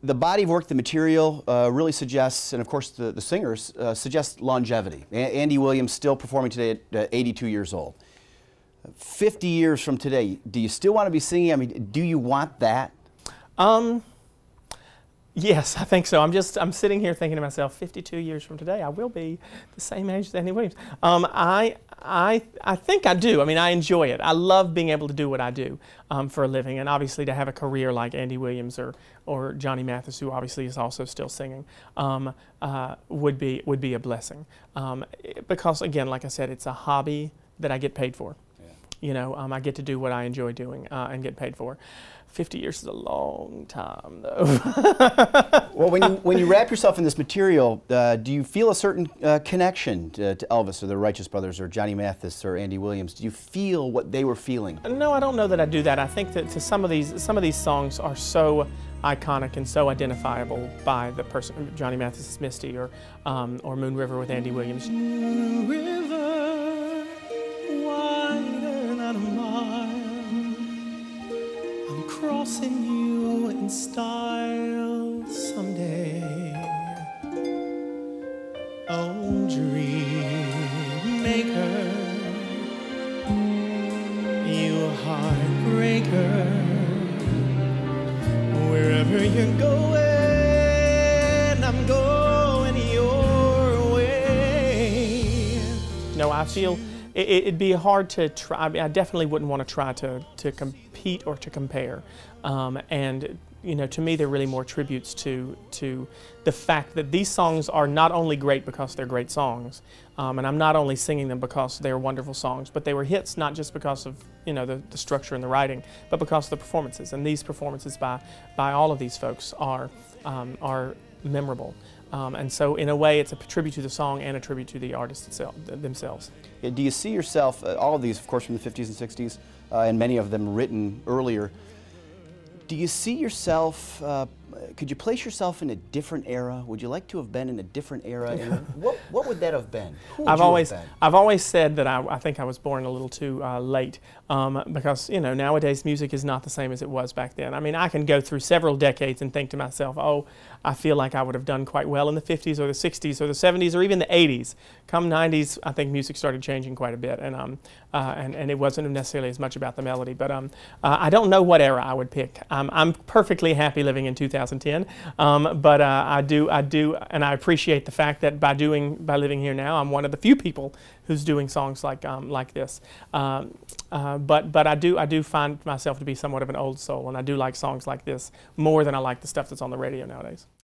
the body of work, the material really suggests, and of course the singers suggest longevity. Andy Williams still performing today at 82 years old. 50 years from today, do you still want to be singing? I mean, do you want that? Yes, I think so. I'm sitting here thinking to myself, 52 years from today, I will be the same age as Andy Williams. I think I do. I mean, I enjoy it. I love being able to do what I do for a living, and obviously to have a career like Andy Williams or Johnny Mathis, who obviously is also still singing, would be a blessing. Because again, like I said, it's a hobby that I get paid for. You know, I get to do what I enjoy doing and get paid for. 50 years is a long time, though. Well, when you wrap yourself in this material, do you feel a certain connection to Elvis or the Righteous Brothers or Johnny Mathis or Andy Williams? Do you feel what they were feeling? No, I don't know that I do that. I think that some of these songs are so iconic and so identifiable by the person. Johnny Mathis' Misty or Moon River with Andy Williams. Moon River, wider than a mile, I'm crossing you in style someday. Oh, dream maker, you heartbreaker, wherever you're going, I'm going your way. No, I feel it'd be hard to try. I mean, I definitely wouldn't want to try to compete or to compare. And you know, to me, they're really more tributes to the fact that these songs are not only great because they're great songs, and I'm not only singing them because they're wonderful songs, but they were hits not just because of, you know, the structure and the writing, but because of the performances. And these performances by all of these folks are memorable. And so in a way, it's a tribute to the song and a tribute to the artists themselves. Yeah, do you see yourself, all of these, of course, from the 50s and 60s, and many of them written earlier, do you see yourself, could you place yourself in a different era? Would you like to have been in a different era? What would that have been? I've always said that I think I was born a little too late, because, you know, nowadays music is not the same as it was back then. I mean, I can go through several decades and think to myself, oh, I feel like I would have done quite well in the 50s or the 60s or the 70s or even the 80s. Come 90s, I think music started changing quite a bit, and it wasn't necessarily as much about the melody. But I don't know what era I would pick. I'm perfectly happy living in 2010, but I do, and I appreciate the fact that by living here now, I'm one of the few people who's doing songs like this. But I do find myself to be somewhat of an old soul, and I do like songs like this more than I like the stuff that's on the radio nowadays.